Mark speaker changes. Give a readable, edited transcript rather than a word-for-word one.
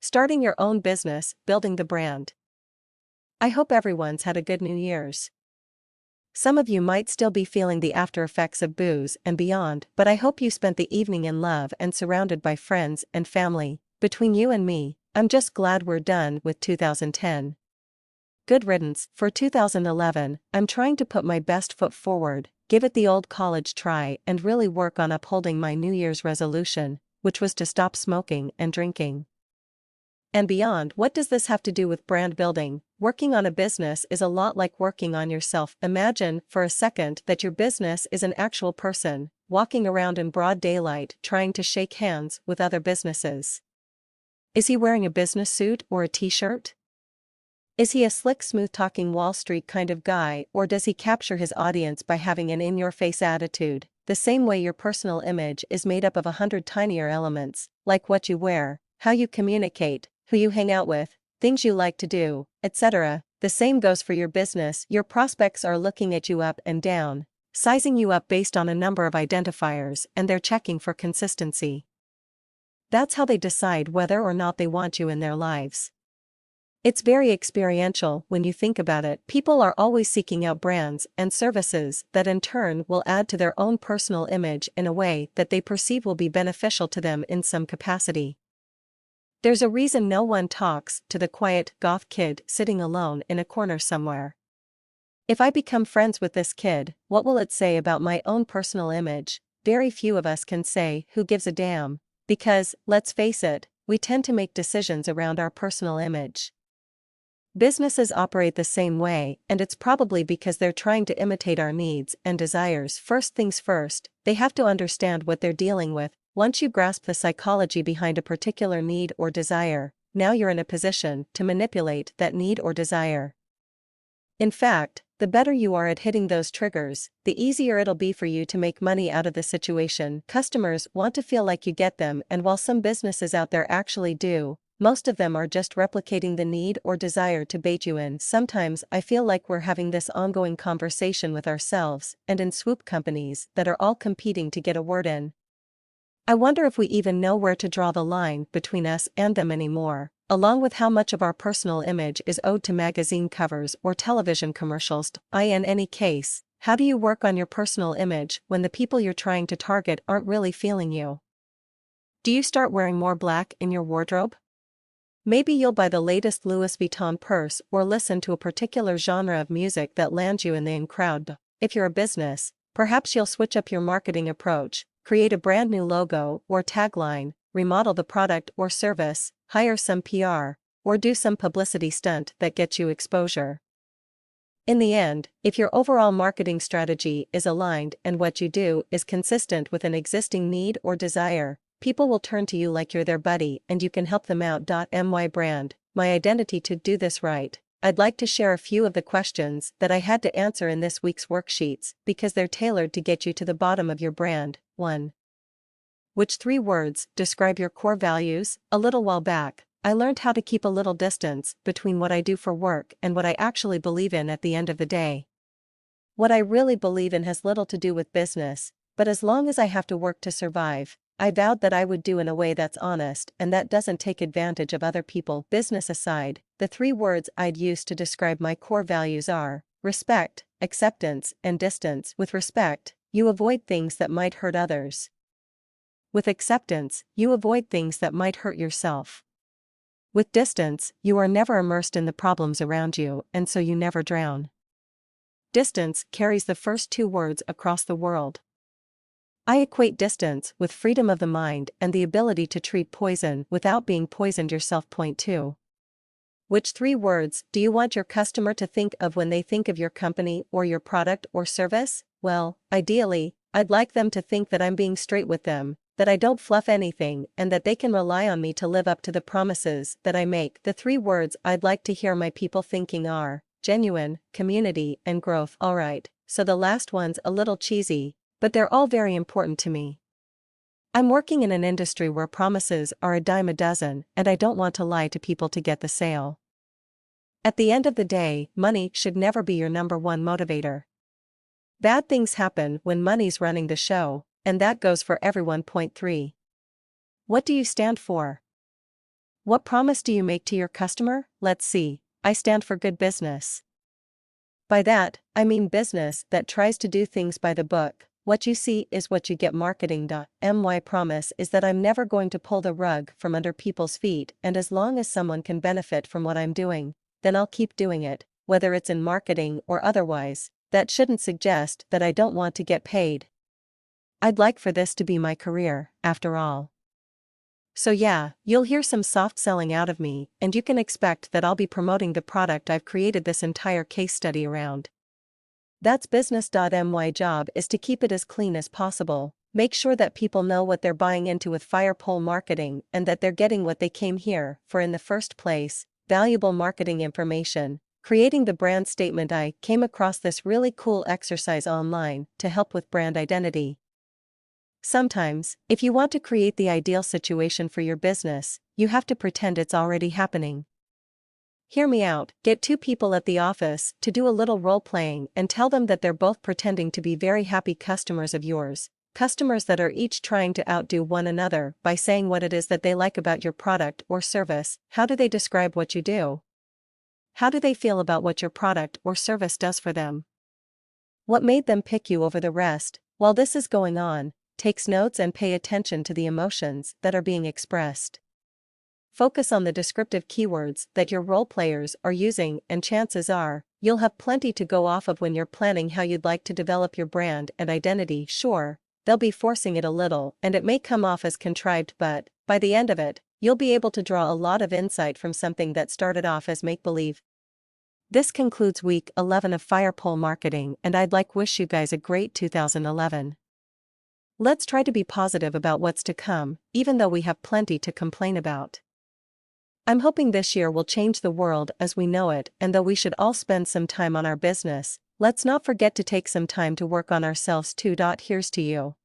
Speaker 1: Starting your own business, building the brand. I hope everyone's had a good New Year's. Some of you might still be feeling the after effects of booze and beyond, but I hope you spent the evening in love and surrounded by friends and family. Between you and me, I'm just glad we're done with 2010. Good riddance. For 2011, I'm trying to put my best foot forward, give it the old college try, and really work on upholding my New Year's resolution, which was to stop smoking and drinking. And beyond, what does this have to do with brand building? Working on a business is a lot like working on yourself. Imagine, for a second, that your business is an actual person, walking around in broad daylight trying to shake hands with other businesses. Is he wearing a business suit or a t-shirt? Is he a slick, smooth-talking Wall Street kind of guy, or does he capture his audience by having an in-your-face attitude? The same way your personal image is made up of 100 tinier elements, like what you wear, how you communicate, who you hang out with, things you like to do, etc. The same goes for your business. Your prospects are looking at you up and down, sizing you up based on a number of identifiers, and they're checking for consistency. That's how they decide whether or not they want you in their lives. It's very experiential when you think about it. People are always seeking out brands and services that in turn will add to their own personal image in a way that they perceive will be beneficial to them in some capacity. There's a reason no one talks to the quiet, goth kid sitting alone in a corner somewhere. If I become friends with this kid, what will it say about my own personal image? Very few of us can say, who gives a damn? Because, let's face it, we tend to make decisions around our personal image. Businesses operate the same way, and it's probably because they're trying to imitate our needs and desires. First things first, they have to understand what they're dealing with. Once you grasp the psychology behind a particular need or desire, now you're in a position to manipulate that need or desire. In fact, the better you are at hitting those triggers, the easier it'll be for you to make money out of the situation. Customers want to feel like you get them, and while some businesses out there actually do, most of them are just replicating the need or desire to bait you in. Sometimes I feel like we're having this ongoing conversation with ourselves and in swoop companies that are all competing to get a word in. I wonder if we even know where to draw the line between us and them anymore, along with how much of our personal image is owed to magazine covers or television commercials. In any case, how do you work on your personal image when the people you're trying to target aren't really feeling you? Do you start wearing more black in your wardrobe? Maybe you'll buy the latest Louis Vuitton purse or listen to a particular genre of music that lands you in the in crowd. If you're a business, perhaps you'll switch up your marketing approach, create a brand new logo or tagline, remodel the product or service, hire some PR, or do some publicity stunt that gets you exposure. In the end, if your overall marketing strategy is aligned and what you do is consistent with an existing need or desire, people will turn to you like you're their buddy and you can help them out. My brand, my identity. To do this right, I'd like to share a few of the questions that I had to answer in this week's worksheets because they're tailored to get you to the bottom of your brand. 1. Which 3 words describe your core values? A little while back, I learned how to keep a little distance between what I do for work and what I actually believe in at the end of the day. What I really believe in has little to do with business, but as long as I have to work to survive, I vowed that I would do in a way that's honest and that doesn't take advantage of other people. Business aside, the 3 words I'd use to describe my core values are respect, acceptance, and distance. With respect, you avoid things that might hurt others. With acceptance, you avoid things that might hurt yourself. With distance, you are never immersed in the problems around you, and so you never drown. Distance carries the first 2 words across the world. I equate distance with freedom of the mind and the ability to treat poison without being poisoned yourself. Point 2. Which 3 words do you want your customer to think of when they think of your company or your product or service? Well, ideally, I'd like them to think that I'm being straight with them, that I don't fluff anything, and that they can rely on me to live up to the promises that I make. The 3 words I'd like to hear my people thinking are genuine, community, and growth. Alright, so the last one's a little cheesy, but they're all very important to me. I'm working in an industry where promises are a dime a dozen, and I don't want to lie to people to get the sale. At the end of the day, money should never be your number one motivator. Bad things happen when money's running the show, and that goes for everyone. Point 3. What do you stand for? What promise do you make to your customer? Let's see. I stand for good business. By that, I mean business that tries to do things by the book. What you see is what you get. Marketing.my promise is that I'm never going to pull the rug from under people's feet, and as long as someone can benefit from what I'm doing, then I'll keep doing it, whether it's in marketing or otherwise. That shouldn't suggest that I don't want to get paid. I'd like for this to be my career, after all. So yeah, you'll hear some soft selling out of me, and you can expect that I'll be promoting the product I've created this entire case study around. That's business.my job is to keep it as clean as possible, make sure that people know what they're buying into with fire pole marketing and that they're getting what they came here for in the first place, valuable marketing information, creating the brand statement. I came across this really cool exercise online to help with brand identity. Sometimes, if you want to create the ideal situation for your business, you have to pretend it's already happening. Hear me out. Get two people at the office to do a little role-playing and tell them that they're both pretending to be very happy customers of yours, customers that are each trying to outdo one another by saying what it is that they like about your product or service. How do they describe what you do? How do they feel about what your product or service does for them? What made them pick you over the rest? While this is going on, take notes and pay attention to the emotions that are being expressed. Focus on the descriptive keywords that your role players are using, and chances are, you'll have plenty to go off of when you're planning how you'd like to develop your brand and identity. Sure, they'll be forcing it a little and it may come off as contrived, but by the end of it, you'll be able to draw a lot of insight from something that started off as make-believe. This concludes week 11 of Fire Pole Marketing, and I'd like wish you guys a great 2011. Let's try to be positive about what's to come, even though we have plenty to complain about. I'm hoping this year will change the world as we know it, and though we should all spend some time on our business, let's not forget to take some time to work on ourselves too. Here's to you.